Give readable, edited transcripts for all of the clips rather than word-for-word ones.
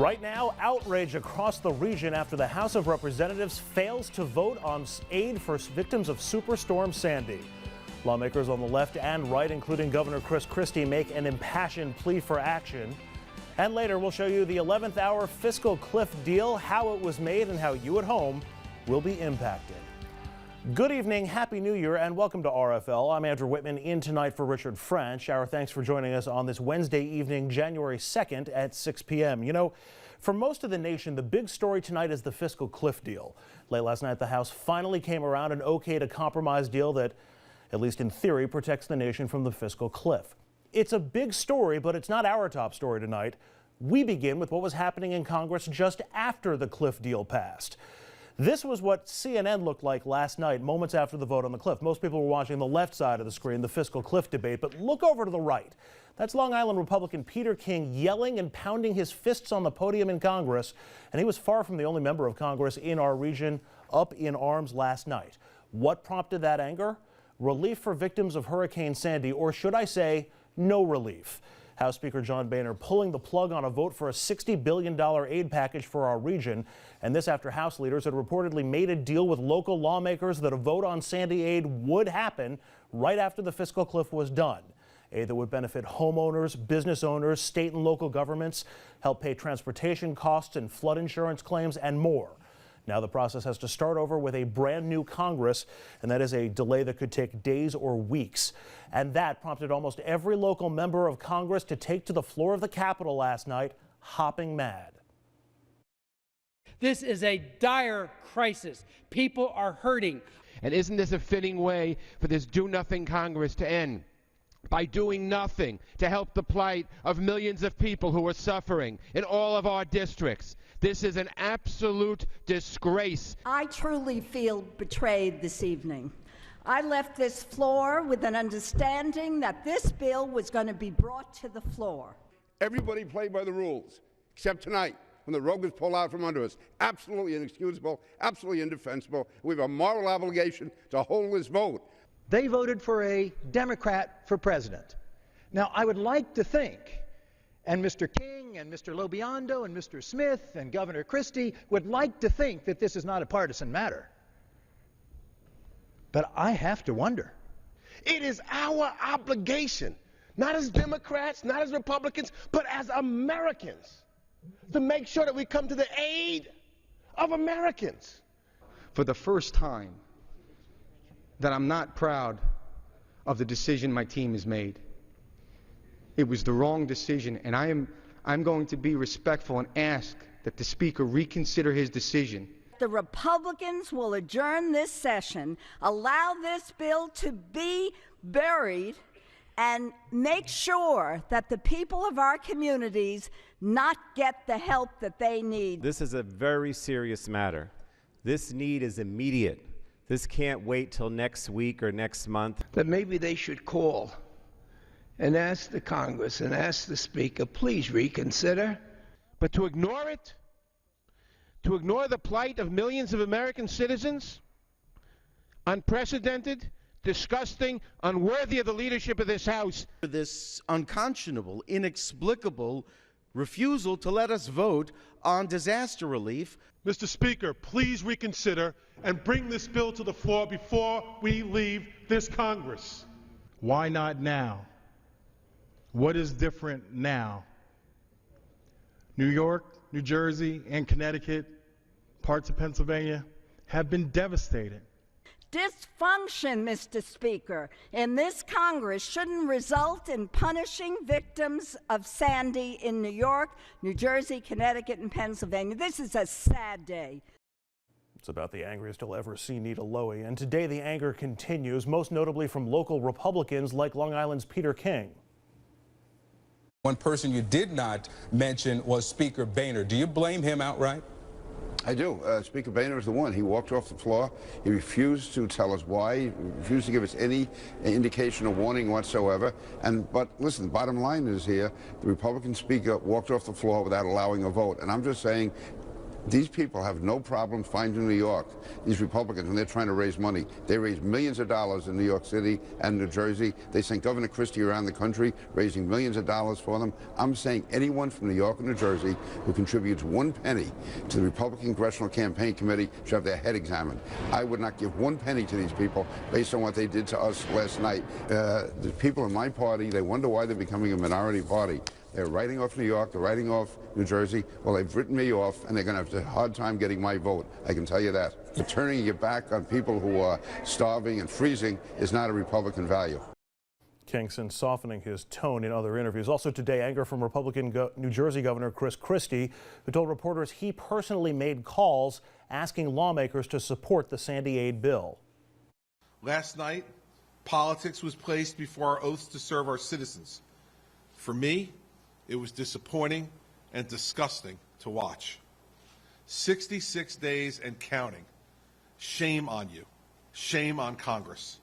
Right now, outrage across the region after the House of Representatives fails to vote on aid for victims of Superstorm Sandy. Lawmakers on the left and right, including Governor Chris Christie, make an impassioned plea for action. And later, we'll show you the 11th hour fiscal cliff deal, how it was made, and how you at home will be impacted. Good evening, Happy New Year, and welcome to RFL. I'm Andrew Whitman, in tonight for Richard French. Our thanks for joining us on this Wednesday evening, January 2nd at 6 p.m. You know, for most of the nation, the big story tonight is the fiscal cliff deal. Late last night, the House finally came around and okayed a compromise deal that, at least in theory, protects the nation from the fiscal cliff. It's a big story, but it's not our top story tonight. We begin with what was happening in Congress just after the cliff deal passed. This was what CNN looked like last night, moments after the vote on the cliff. Most people were watching the left side of the screen, the fiscal cliff debate, but look over to the right. That's Long Island Republican Peter King yelling and pounding his fists on the podium in Congress, and he was far from the only member of Congress in our region up in arms last night. What prompted that anger? Relief for victims of Hurricane Sandy, or should I say, no relief. House Speaker John Boehner pulling the plug on a vote for a $60 billion aid package for our region. And this after House leaders had reportedly made a deal with local lawmakers that a vote on Sandy aid would happen right after the fiscal cliff was done. Aid that would benefit homeowners, business owners, state and local governments, help pay transportation costs and flood insurance claims, and more. Now the process has to start over with a brand new Congress, and that is a delay that could take days or weeks. And that prompted almost every local member of Congress to take to the floor of the Capitol last night, hopping mad. This is a dire crisis. People are hurting. And isn't this a fitting way for this do-nothing Congress to end? By doing nothing to help the plight of millions of people who are suffering in all of our districts. This is an absolute disgrace. I truly feel betrayed this evening. I left this floor with an understanding that this bill was going to be brought to the floor. Everybody played by the rules, except tonight, when the rug was pulled out from under us. Absolutely inexcusable, absolutely indefensible. We have a moral obligation to hold this vote. They voted for a Democrat for president. Now, I would like to think, and Mr. King and Mr. Lobiondo and Mr. Smith and Governor Christie would like to think that this is not a partisan matter. But I have to wonder. It is our obligation, not as Democrats, not as Republicans, but as Americans, to make sure that we come to the aid of Americans. For the first time, that I'm not proud of the decision my team has made. It was the wrong decision, and I'm going to be respectful and ask that the Speaker reconsider his decision. The Republicans will adjourn this session, allow this bill to be buried, and make sure that the people of our communities not get the help that they need. This is a very serious matter. This need is immediate. This can't wait till next week or next month. That maybe they should call and ask the Congress and ask the Speaker, please reconsider. But to ignore it, to ignore the plight of millions of American citizens, unprecedented, disgusting, unworthy of the leadership of this House. This unconscionable, inexplicable refusal to let us vote on disaster relief. Mr. Speaker, please reconsider and bring this bill to the floor before we leave this Congress. Why not now? What is different now? New York, New Jersey, and Connecticut, parts of Pennsylvania, have been devastated. Dysfunction, Mr. Speaker, in this Congress shouldn't result in punishing victims of Sandy in New York, New Jersey, Connecticut, and Pennsylvania. This is a sad day. It's about the angriest you'll ever see, Nita Lowy. And today the anger continues, most notably from local Republicans like Long Island's Peter King. One person you did not mention was Speaker Boehner. Do you blame him outright? I do. Speaker Boehner is the one. He walked off the floor. He refused to tell us why. He refused to give us any indication or warning whatsoever. But listen, the bottom line is here, the Republican Speaker walked off the floor without allowing a vote. And I'm just saying, These people have no problem finding New York. These Republicans, when they're trying to raise money, they raise millions of dollars in New York City and New Jersey. They send Governor Christie around the country raising millions of dollars for them. I'm saying anyone from New York and New Jersey who contributes 1 penny to the Republican Congressional Campaign Committee should have their head examined. I would not give 1 penny to these people based on what they did to us last night. The people in my party, they wonder why they're becoming a minority party. They're writing off New York, they're writing off New Jersey. Well, they've written me off, and they're going to have a hard time getting my vote. I can tell you that. But turning your back on people who are starving and freezing is not a Republican value. Kingston softening his tone in other interviews. Also today, anger from Republican New Jersey Governor Chris Christie, who told reporters he personally made calls asking lawmakers to support the Sandy aid bill. Last night, politics was placed before our oaths to serve our citizens. For me, it was disappointing and disgusting to watch. 66 days and counting. Shame on you. Shame on Congress.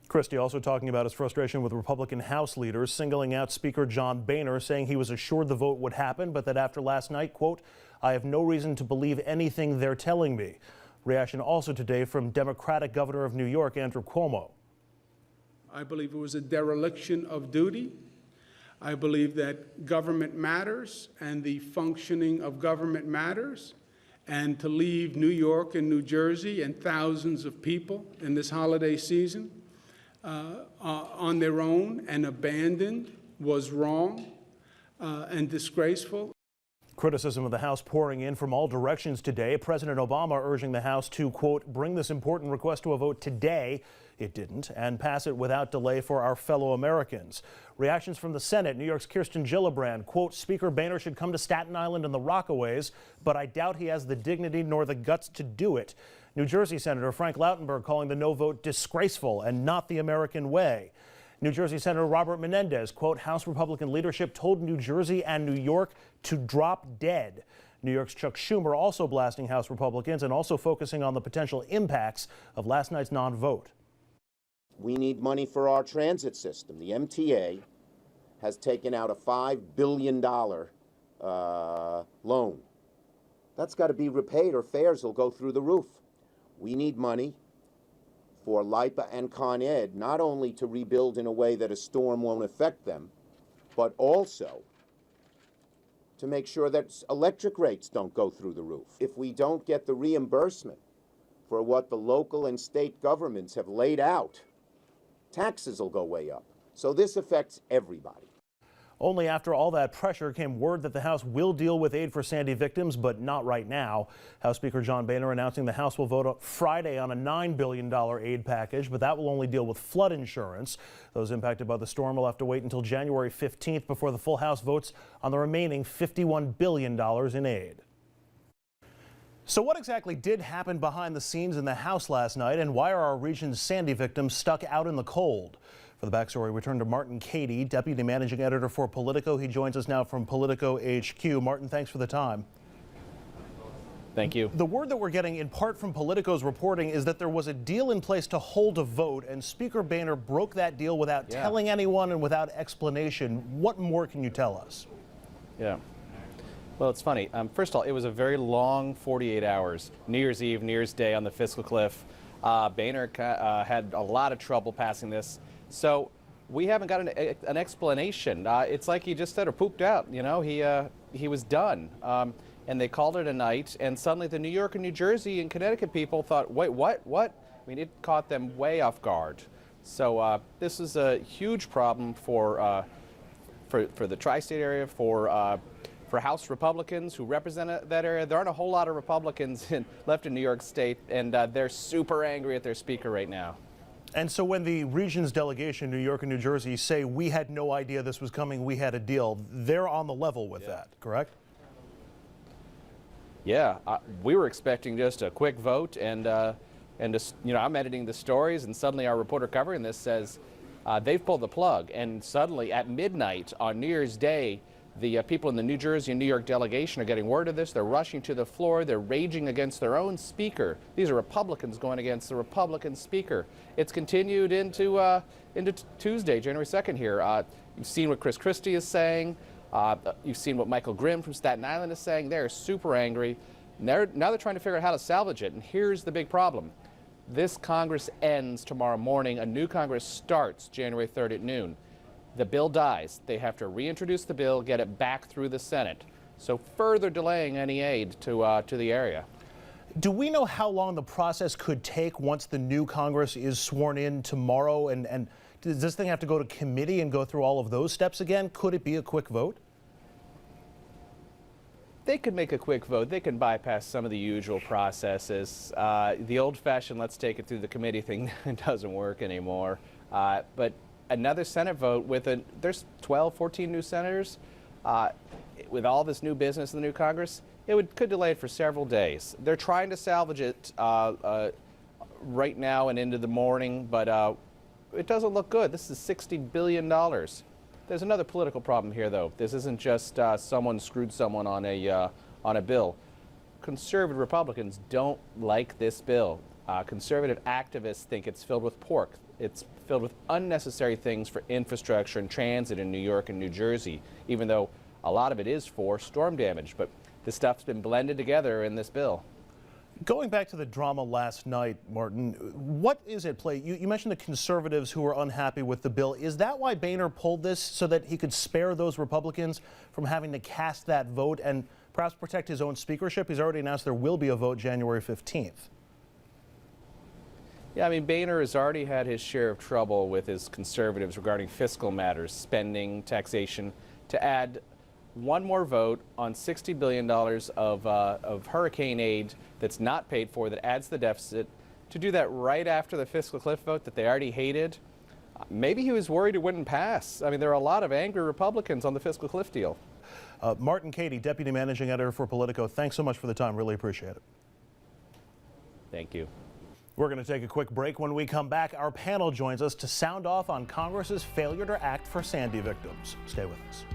Christie also talking about his frustration with Republican House leaders, singling out Speaker John Boehner, saying he was assured the vote would happen, but that after last night, quote, "I have no reason to believe anything they're telling me." Reaction also today from Democratic Governor of New York, Andrew Cuomo. I believe it was a dereliction of duty. I believe that government matters and the functioning of government matters. And to leave New York and New Jersey and thousands of people in this holiday season on their own and abandoned was wrong and disgraceful. Criticism of the House pouring in from all directions today. President Obama urging the House to, quote, "bring this important request to a vote today." It didn't, and pass it without delay for our fellow Americans. Reactions from the Senate. New York's Kirsten Gillibrand, quote, "Speaker Boehner should come to Staten Island and the Rockaways, but I doubt he has the dignity nor the guts to do it." New Jersey Senator Frank Lautenberg calling the no vote disgraceful and not the American way. New Jersey Senator Robert Menendez, quote, "House Republican leadership told New Jersey and New York to drop dead." New York's Chuck Schumer also blasting House Republicans and also focusing on the potential impacts of last night's non-vote. We need money for our transit system. The MTA has taken out a $5 billion loan. That's got to be repaid or fares will go through the roof. We need money for LIPA and Con Ed, not only to rebuild in a way that a storm won't affect them, but also to make sure that electric rates don't go through the roof. If we don't get the reimbursement for what the local and state governments have laid out, taxes will go way up. So this affects everybody. Only after all that pressure came word that the House will deal with aid for Sandy victims, but not right now. House Speaker John Boehner announcing the House will vote on Friday on a $9 billion aid package, but that will only deal with flood insurance. Those impacted by the storm will have to wait until January 15th before the full House votes on the remaining $51 billion in aid. So what exactly did happen behind the scenes in the House last night, and why are our region's Sandy victims stuck out in the cold? For the backstory, we turn to Martin Cady, Deputy Managing Editor for Politico. He joins us now from Politico HQ. Martin, thanks for the time. Thank you. The word that we're getting in part from Politico's reporting is that there was a deal in place to hold a vote, and Speaker Boehner broke that deal without telling anyone and without explanation. What more can you tell us? Yeah. Well, it's funny. First of all, it was a very long 48 hours. New Year's Eve, New Year's Day on the fiscal cliff. Boehner had a lot of trouble passing this. So we haven't got an explanation. It's like he just said or pooped out. You know, he was done. And they called it a night. And suddenly the New York and New Jersey and Connecticut people thought, wait, what? I mean, it caught them way off guard. So this is a huge problem for the tri-state area, for House Republicans who represent that area. There aren't a whole lot of Republicans left in New York State, and they're super angry at their speaker right now. And so when the region's delegation, New York and New Jersey, say we had no idea this was coming, we had a deal, they're on the level with that, correct? Yeah, we were expecting just a quick vote, and just, you know, I'm editing the stories, and suddenly our reporter covering this says they've pulled the plug, and suddenly at midnight on New Year's Day, the people in the New Jersey and New York delegation are getting word of this. They're rushing to the floor. They're raging against their own speaker. These are Republicans going against the Republican speaker. It's continued into Tuesday, January 2nd here. You've seen what Chris Christie is saying. You've seen what Michael Grimm from Staten Island is saying. They're super angry. Now they're trying to figure out how to salvage it. And here's the big problem. This Congress ends tomorrow morning. A new Congress starts January 3rd at noon. The bill dies. They have to reintroduce the bill, get it back through the Senate. So further delaying any aid to the area. Do we know how long the process could take once the new Congress is sworn in tomorrow? And does this thing have to go to committee and go through all of those steps again? Could it be a quick vote? They could make a quick vote. They can bypass some of the usual processes. The old-fashioned let's take it through the committee thing doesn't work anymore. But another Senate vote with there's 12, 14 new senators. With all this new business in the new Congress, could delay it for several days. They're trying to salvage it right now and into the morning, but it doesn't look good. This is $60 billion. There's another political problem here, though. This isn't just someone screwed someone on a bill. Conservative Republicans don't like this bill. Conservative activists think it's filled with pork. It's filled with unnecessary things for infrastructure and transit in New York and New Jersey, even though a lot of it is for storm damage. But this stuff's been blended together in this bill. Going back to the drama last night, Martin, what is at play? You mentioned the conservatives who were unhappy with the bill. Is that why Boehner pulled this, so that he could spare those Republicans from having to cast that vote and perhaps protect his own speakership? He's already announced there will be a vote January 15th. Yeah, I mean, Boehner has already had his share of trouble with his conservatives regarding fiscal matters, spending, taxation. To add one more vote on $60 billion of hurricane aid that's not paid for, that adds the deficit, to do that right after the fiscal cliff vote that they already hated, maybe he was worried it wouldn't pass. I mean, there are a lot of angry Republicans on the fiscal cliff deal. Martin Cady, Deputy Managing Editor for Politico, thanks so much for the time. Really appreciate it. Thank you. We're going to take a quick break. When we come back, our panel joins us to sound off on Congress's failure to act for Sandy victims. Stay with us.